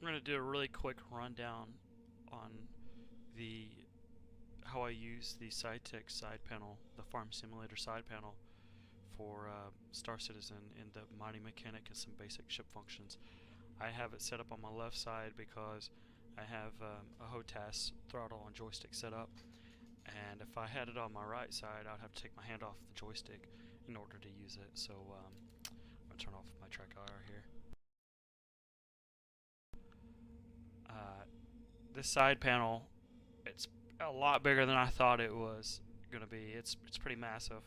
I'm going to do a really quick rundown on how I use the Saitek side panel, the Farm Simulator side panel for Star Citizen in the mining mechanic and some basic ship functions. I have it set up on my left side because I have a HOTAS throttle and joystick set up, and if I had it on my right side I'd have to take my hand off the joystick in order to use it. So I'm going to turn off my track IR here. This side panel, it's a lot bigger than I thought it was going to be. It's pretty massive.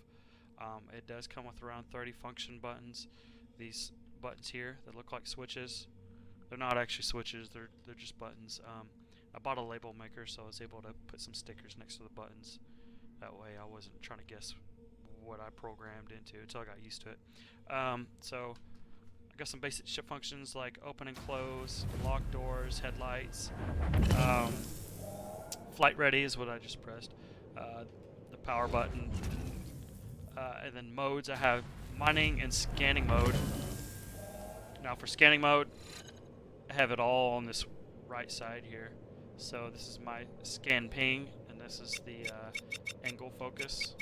It does come with around 30 function buttons. These buttons here that look like switches, they're not actually switches, they're just buttons. I bought a label maker, so I was able to put some stickers next to the buttons. That way I wasn't trying to guess what I programmed into until I got used to it. So I got some basic ship functions like open and close, lock doors, headlights. Flight ready is what I just pressed. The power button. And then modes, I have mining and scanning mode. Now for scanning mode, I have it all on this right side here. So this is my scan ping, and this is the angle focus.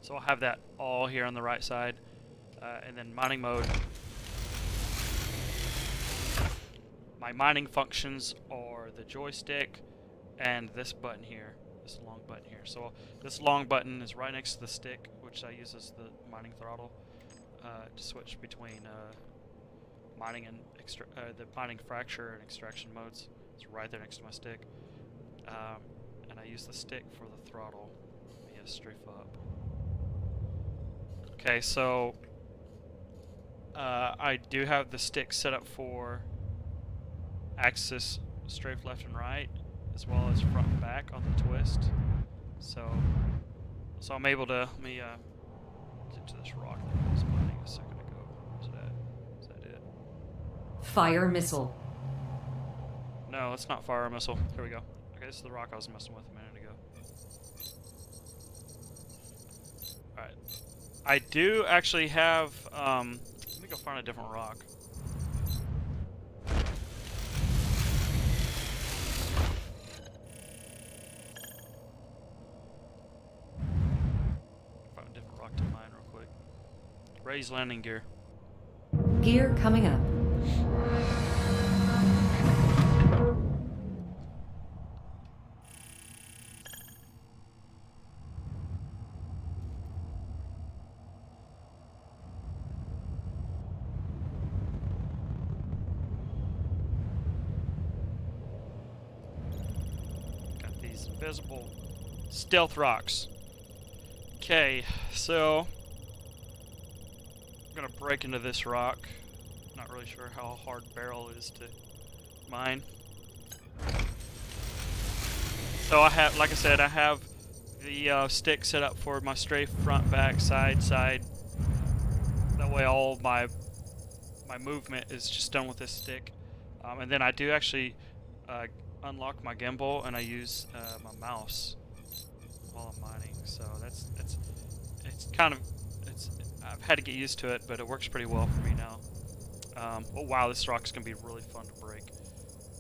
So I'll have that all here on the right side. And then mining mode. My mining functions are the joystick and this button here, this long button here. So this long button is right next to the stick, which I use as the mining throttle to switch between mining and the mining fracture and extraction modes. It's right there next to my stick, and I use the stick for the throttle. Let me strafe up. Okay, so I do have the stick set up for axis strafe left and right, as well as front and back on the twist. So I'm able to, let me get to this rock that I was mining a second ago. Is that it? Fire missile. No, it's not fire missile. Here we go. Okay, this is the rock I was messing with a minute ago. Alright. I do actually have, let me go find a different rock. Find a different rock to mine real quick. Raise landing gear. Gear coming up. Invisible stealth rocks. Okay, so I'm gonna break into this rock. Not really sure how hard barrel is to mine. So I have, like I said, I have the stick set up for my strafe front, back, side. That way all my movement is just done with this stick. And then I do actually unlock my gimbal, and I use my mouse while I'm mining. So I've had to get used to it, but it works pretty well for me now. Oh wow, this rock's gonna be really fun to break.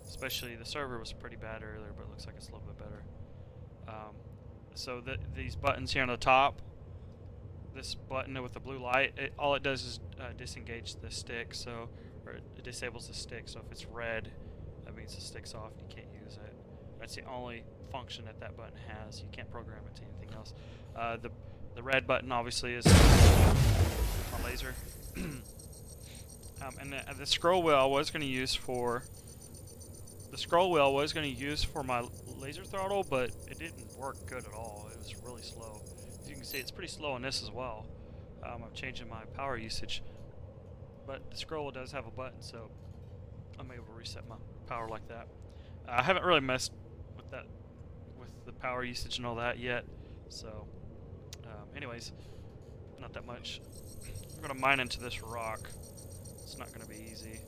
Especially the server was pretty bad earlier, but it looks like it's a little bit better. So these buttons here on the top, this button with the blue light, all it does is disengage the stick, or it disables the stick. So if it's red, that means the stick's off and you can't use it. That's the only function that button has. You can't program it to anything else. The red button obviously is my laser. And the scroll wheel I was going to use for my laser throttle, but it didn't work good at all. It was really slow. As you can see, it's pretty slow on this as well. I'm changing my power usage, but the scroll wheel does have a button, so I'm able to reset my power like that. I haven't really messed with the power usage and all that yet. So, anyways, not that much. I'm gonna mine into this rock. It's not gonna be easy.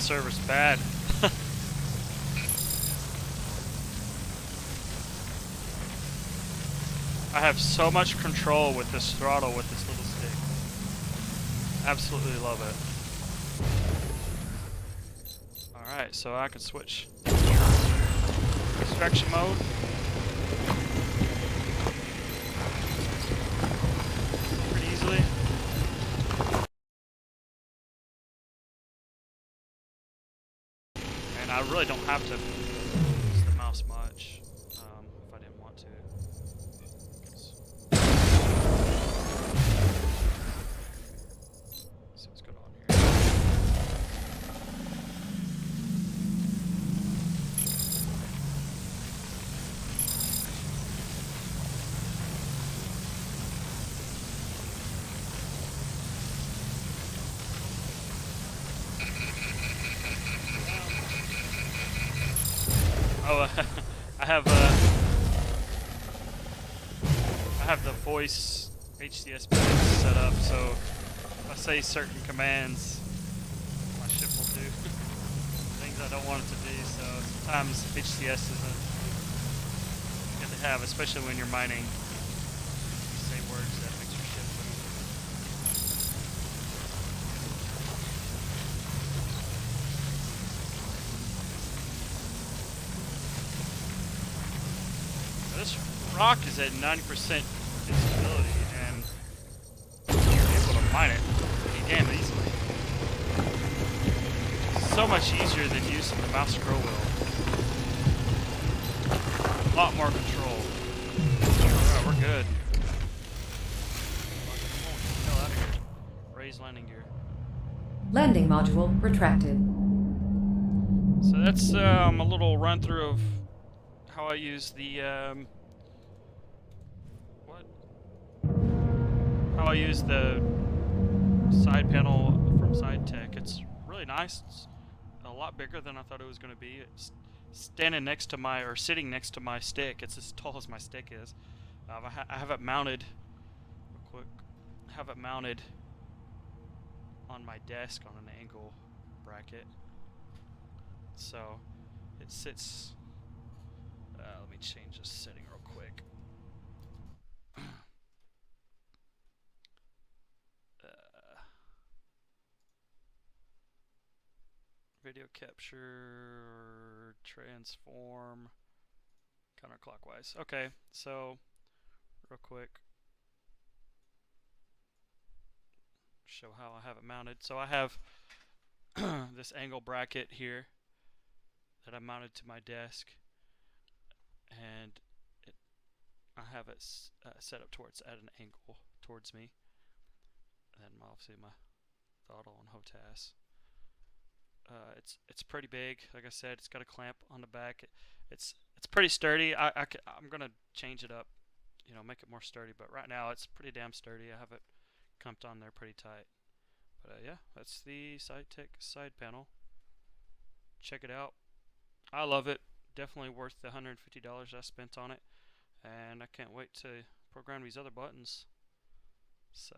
server's bad. I have so much control with this throttle with this little stick. Absolutely love it. Alright, so I can switch extraction mode. Pretty easily. And I really don't have to use the mouse much if I didn't want to. Let's see what's going on here. Oh, I have the voice HCS set up, so if I say certain commands, my ship will do things I don't want it to do. So sometimes HCS isn't good to have, especially when you're mining. You say words that makes your ship move. This rock is at 90% instability, and you're able to mine it pretty damn easily. So much easier than using the mouse scroll wheel. A lot more control. Alright, we're good. Hell out of here. Raise landing gear. Landing module retracted. So that's a little run through of how I use the how I use the side panel from Saitek. It's really nice. It's a lot bigger than I thought it was going to be. It's standing next to my, or sitting next to my stick. It's as tall as my stick is. I have it mounted, real quick, I have it mounted on my desk on an angle bracket. So it sits, let me change this setting real quick. Video capture, transform, counterclockwise. Okay, so real quick, show how I have it mounted. So I have this angle bracket here that I mounted to my desk, and I have it set up towards at an angle towards me, and obviously my throttle and HOTAS. It's pretty big. Like I said, it's got a clamp on the back. It's pretty sturdy. I'm gonna change it up, you know, make it more sturdy. But right now it's pretty damn sturdy. I have it clamped on there pretty tight. But yeah, that's the Saitek side panel. Check it out. I love it. Definitely worth the $150 I spent on it, and I can't wait to program these other buttons. So.